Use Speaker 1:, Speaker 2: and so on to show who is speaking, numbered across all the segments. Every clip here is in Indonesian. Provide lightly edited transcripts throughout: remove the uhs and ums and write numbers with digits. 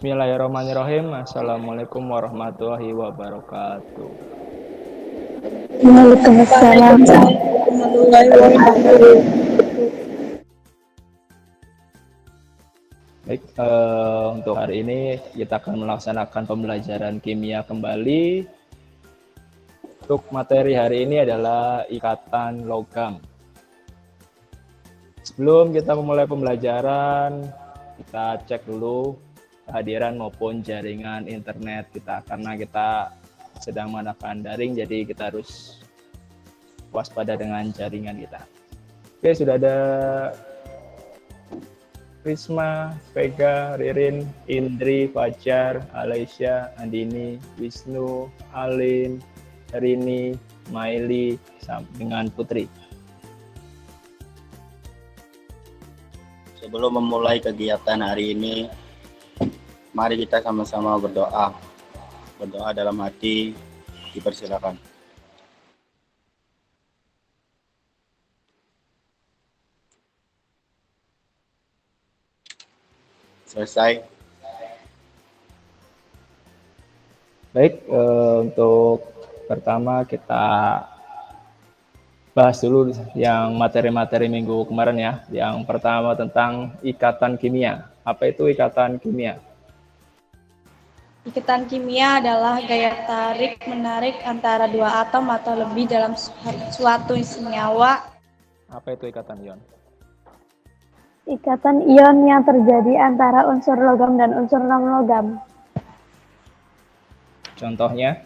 Speaker 1: Bismillahirrahmanirrahim. Assalamualaikum warahmatullahi wabarakatuh.
Speaker 2: Waalaikumsalam warahmatullahi wabarakatuh.
Speaker 1: Baik, untuk hari ini kita akan melaksanakan pembelajaran kimia kembali. Untuk materi hari ini adalah ikatan logam. Sebelum kita memulai pembelajaran, kita cek dulu kehadiran maupun jaringan internet kita, karena kita sedang menggunakan daring, jadi kita harus waspada dengan jaringan kita. Oke, sudah ada Risma, Vega, Ririn, Indri, Fajar, Alesya, Andini, Wisnu, Alin, Rini, Maili, dengan Putri.
Speaker 3: Sebelum memulai kegiatan hari ini, mari kita sama-sama berdoa. Berdoa dalam hati, dipersilakan. Selesai.
Speaker 1: Baik, untuk pertama kita bahas dulu yang materi-materi minggu kemarin ya. Yang pertama tentang ikatan kimia. Apa itu ikatan kimia?
Speaker 2: Ikatan kimia adalah gaya tarik-menarik antara dua atom atau lebih dalam suatu senyawa.
Speaker 1: Apa itu ikatan ion?
Speaker 4: Ikatan ion yang terjadi antara unsur logam dan unsur non-logam.
Speaker 1: Contohnya?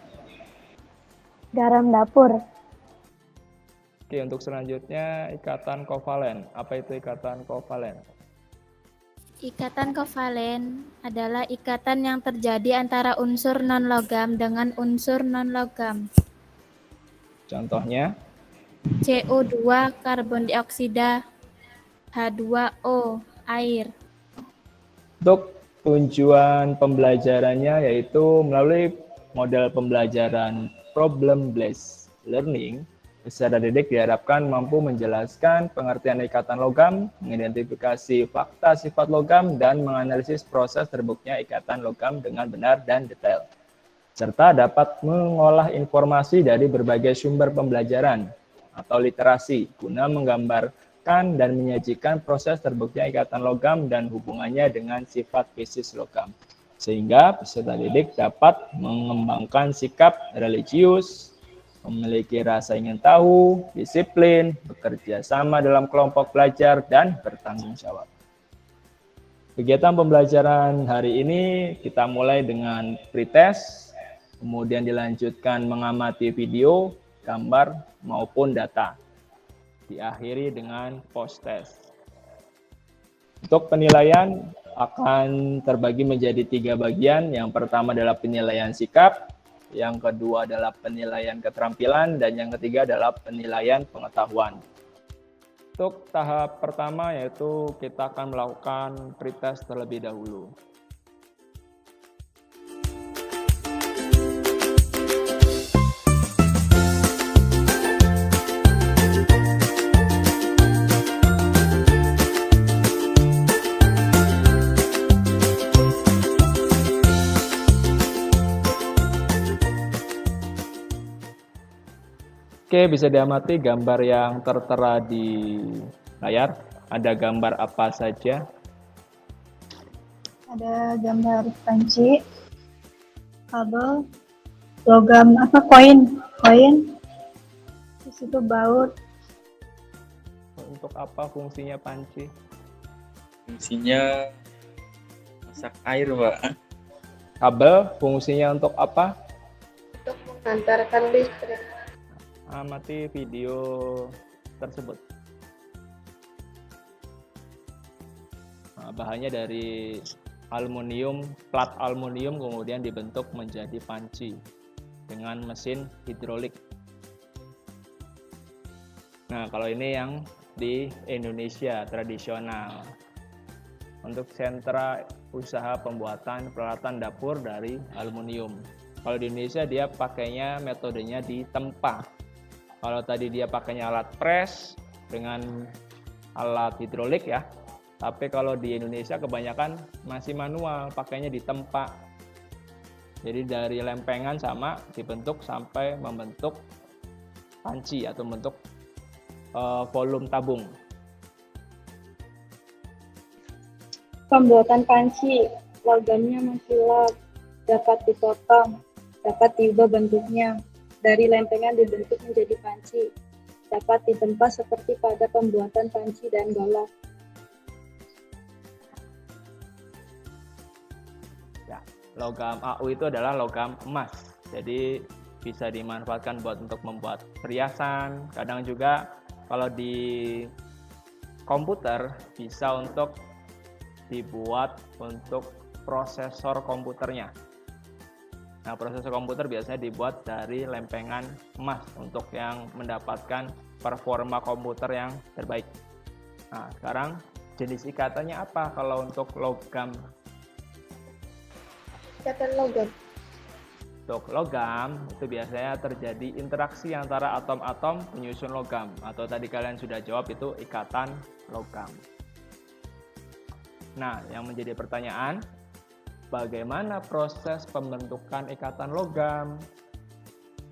Speaker 4: Garam dapur.
Speaker 1: Oke, untuk selanjutnya ikatan kovalen. Apa itu ikatan kovalen?
Speaker 5: Ikatan kovalen adalah ikatan yang terjadi antara unsur non-logam dengan unsur non-logam.
Speaker 1: Contohnya?
Speaker 5: CO2 karbon dioksida, H2O air.
Speaker 1: Untuk tujuan pembelajarannya yaitu melalui model pembelajaran problem-based learning, peserta didik diharapkan mampu menjelaskan pengertian ikatan logam, mengidentifikasi fakta sifat logam, dan menganalisis proses terbentuknya ikatan logam dengan benar dan detail, serta dapat mengolah informasi dari berbagai sumber pembelajaran atau literasi guna menggambarkan dan menyajikan proses terbentuknya ikatan logam dan hubungannya dengan sifat fisis logam, sehingga peserta didik dapat mengembangkan sikap religius, memiliki rasa ingin tahu, disiplin, bekerja sama dalam kelompok belajar, dan bertanggung jawab. Kegiatan pembelajaran hari ini kita mulai dengan pretest, kemudian dilanjutkan mengamati video, gambar, maupun data. Diakhiri dengan post-test. Untuk penilaian akan terbagi menjadi 3 bagian. Yang pertama adalah penilaian sikap, yang kedua adalah penilaian keterampilan, dan yang ketiga adalah penilaian pengetahuan. Untuk tahap pertama yaitu kita akan melakukan pretest terlebih dahulu. Oke, bisa diamati gambar yang tertera di layar. Ada gambar apa saja?
Speaker 2: Ada gambar panci, kabel, logam koin. Di situ baut.
Speaker 1: Untuk apa fungsinya panci?
Speaker 3: Fungsinya masak air, Pak.
Speaker 1: Kabel fungsinya untuk apa?
Speaker 2: Untuk mengantarkan listrik.
Speaker 1: Amati video tersebut. Bahannya dari aluminium, plat aluminium, kemudian dibentuk menjadi panci dengan mesin hidrolik. Nah, kalau ini yang di Indonesia tradisional. Untuk sentra usaha pembuatan peralatan dapur dari aluminium. Kalau di Indonesia dia pakainya metodenya di tempa. Kalau tadi dia pakainya alat pres dengan alat hidrolik ya. Tapi kalau di Indonesia kebanyakan masih manual, pakainya ditempa. Jadi dari lempengan sama dibentuk sampai membentuk panci atau membentuk volume tabung.
Speaker 2: Pembuatan panci, logamnya masih log, dapat dipotong, dapat diubah bentuknya, dari lempengan dibentuk menjadi panci, dapat ditempa seperti pada pembuatan panci dan golok.
Speaker 1: Ya, logam AU itu adalah logam emas, jadi bisa dimanfaatkan untuk membuat perhiasan. Kadang juga kalau di komputer bisa untuk dibuat untuk prosesor komputernya. Nah, prosesor komputer biasanya dibuat dari lempengan emas untuk yang mendapatkan performa komputer yang terbaik. Nah, sekarang jenis ikatannya apa kalau untuk logam?
Speaker 2: Ikatan logam.
Speaker 1: Untuk logam itu biasanya terjadi interaksi antara atom-atom penyusun logam, atau tadi kalian sudah jawab itu ikatan logam. Nah, yang menjadi pertanyaan, bagaimana proses pembentukan ikatan logam?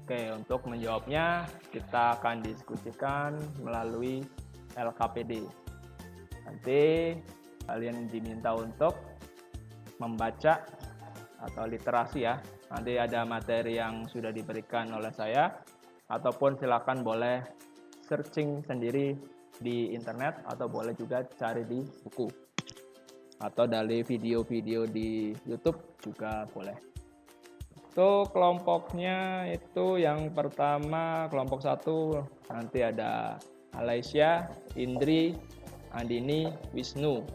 Speaker 1: Oke, untuk menjawabnya kita akan diskusikan melalui LKPD. Nanti kalian diminta untuk membaca atau literasi ya. Nanti ada materi yang sudah diberikan oleh saya, ataupun silakan boleh searching sendiri di internet, atau boleh juga cari di buku atau dari video-video di YouTube juga boleh. Untuk kelompoknya itu yang pertama kelompok 1 nanti ada Alaisya, Indri, Andini, Wisnu.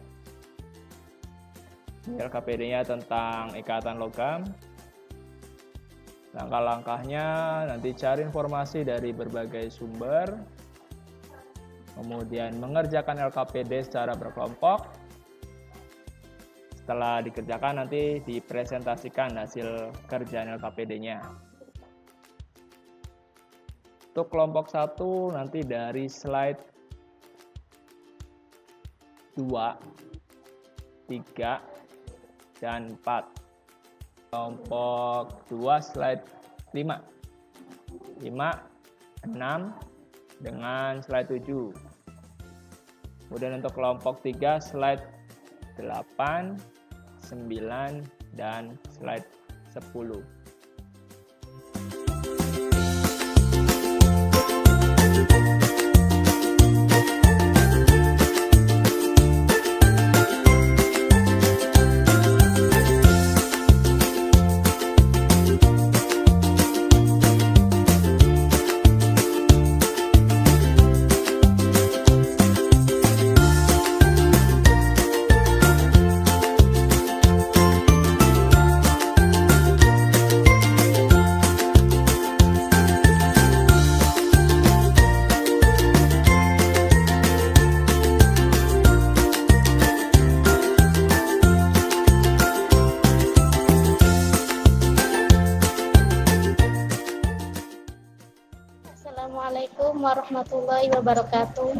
Speaker 1: LKPD-nya tentang ikatan logam. Langkah-langkahnya nanti cari informasi dari berbagai sumber, kemudian mengerjakan LKPD secara berkelompok. Setelah dikerjakan nanti dipresentasikan hasil kerjaan LKPD-nya. Untuk kelompok 1 nanti dari slide 2, 3, dan 4. Kelompok 2 slide 5, 6 dengan slide 7. Kemudian untuk kelompok 3 slide 8, 9, dan slide 10.
Speaker 5: Assalamualaikum warahmatullahi wabarakatuh.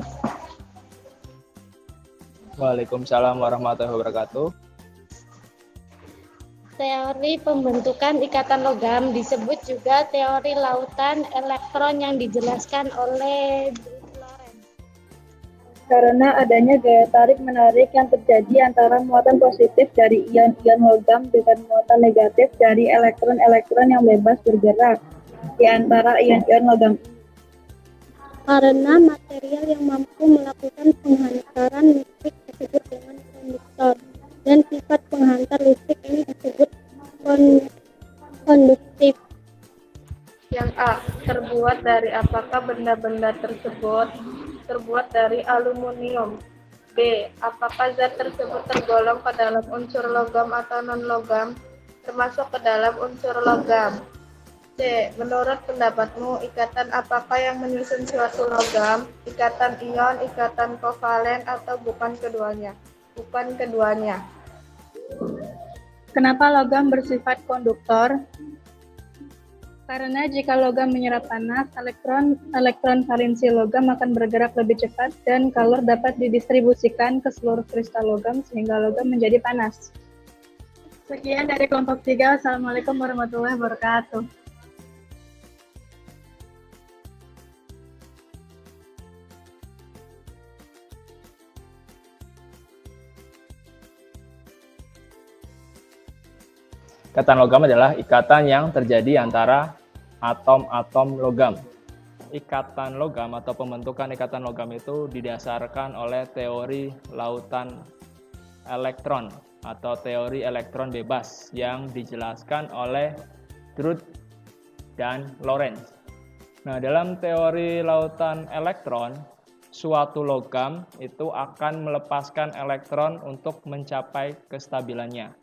Speaker 1: Waalaikumsalam warahmatullahi wabarakatuh.
Speaker 5: Teori pembentukan ikatan logam disebut juga teori lautan elektron yang dijelaskan oleh Lorentz.
Speaker 2: Karena adanya gaya tarik-menarik yang terjadi antara muatan positif dari ion-ion logam dengan muatan negatif dari elektron-elektron yang bebas bergerak di antara ion-ion logam.
Speaker 5: Karena material yang mampu melakukan penghantaran listrik disebut dengan konduktor, dan sifat penghantar listrik ini disebut konduktif.
Speaker 2: Yang A. Terbuat dari apakah benda-benda tersebut? Terbuat dari aluminium. B. Apakah zat tersebut tergolong ke dalam unsur logam atau non-logam, termasuk ke dalam unsur logam? C. Menurut pendapatmu, ikatan apakah yang menyusun suatu logam? Ikatan ion, ikatan kovalen, atau bukan keduanya? Bukan keduanya. Kenapa logam bersifat konduktor? Karena jika logam menyerap panas, elektron valensi logam akan bergerak lebih cepat dan kalor dapat didistribusikan ke seluruh kristal logam sehingga logam menjadi panas. Sekian dari kelompok 3. Assalamualaikum warahmatullahi wabarakatuh.
Speaker 1: Ikatan logam adalah ikatan yang terjadi antara atom-atom logam. Ikatan logam atau pembentukan ikatan logam itu didasarkan oleh teori lautan elektron atau teori elektron bebas yang dijelaskan oleh Drude dan Lorentz. Nah, dalam teori lautan elektron, suatu logam itu akan melepaskan elektron untuk mencapai kestabilannya.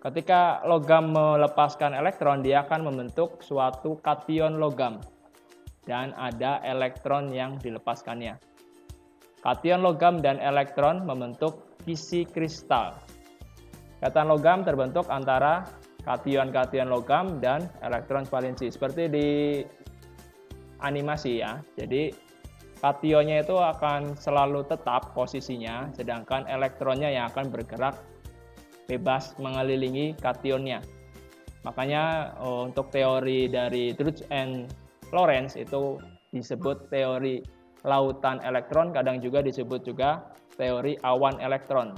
Speaker 1: Ketika logam melepaskan elektron, dia akan membentuk suatu kation logam dan ada elektron yang dilepaskannya. Kation logam dan elektron membentuk isi kristal. Ikatan logam terbentuk antara kation-kation logam dan elektron valensi seperti di animasi ya. Jadi kationnya itu akan selalu tetap posisinya, sedangkan elektronnya yang akan bergerak bebas mengelilingi kationnya. Makanya untuk teori dari Drude and Lorentz itu disebut teori lautan elektron, kadang juga disebut juga teori awan elektron.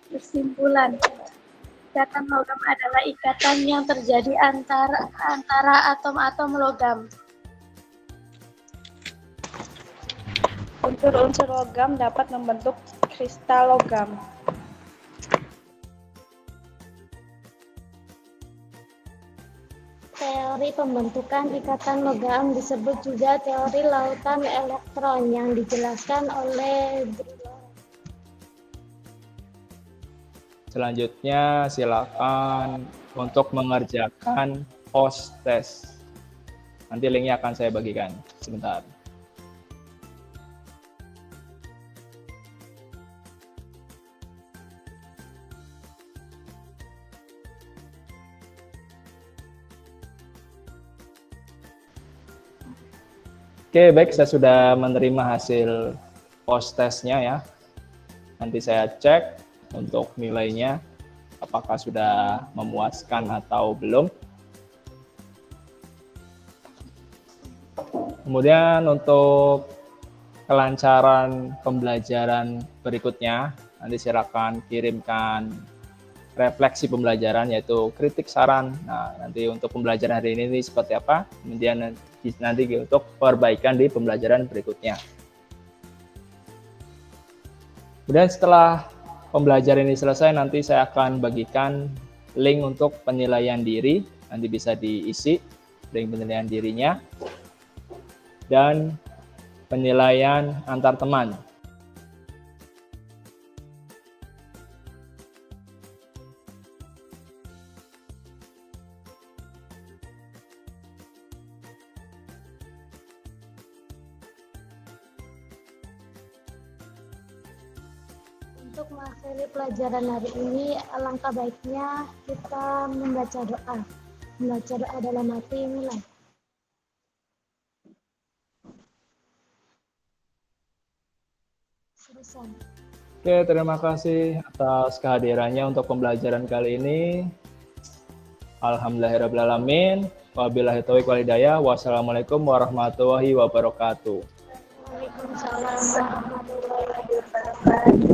Speaker 4: Kesimpulan. Ikatan logam adalah ikatan yang terjadi antara atom-atom logam.
Speaker 2: Unsur-unsur logam dapat membentuk kristal logam.
Speaker 5: Teori pembentukan ikatan logam disebut juga teori lautan elektron yang dijelaskan oleh
Speaker 1: Selanjutnya silakan untuk mengerjakan post test. Nanti linknya akan saya bagikan sebentar. Oke, baik, saya sudah menerima hasil post testnya ya. Nanti saya cek untuk nilainya apakah sudah memuaskan atau belum. Kemudian untuk kelancaran pembelajaran berikutnya, nanti silakan kirimkan refleksi pembelajaran yaitu kritik saran. Nah, nanti untuk pembelajaran hari ini seperti apa, kemudian nanti untuk perbaikan di pembelajaran berikutnya. Kemudian setelah pembelajaran ini selesai, nanti saya akan bagikan link untuk penilaian diri. Nanti bisa diisi link penilaian dirinya dan penilaian antar teman.
Speaker 5: Untuk mengakhiri pelajaran hari ini, alangkah baiknya kita membaca doa. Membaca doa dalam hati mulai. Selesai.
Speaker 1: Oke, terima kasih atas kehadirannya untuk pembelajaran kali ini. Alhamdulillahirrahmanirrahim. Wabillahi taufiq wal hidayah. Wassalamualaikum warahmatullahi wabarakatuh.
Speaker 5: Waalaikumsalam warahmatullahi wabarakatuh.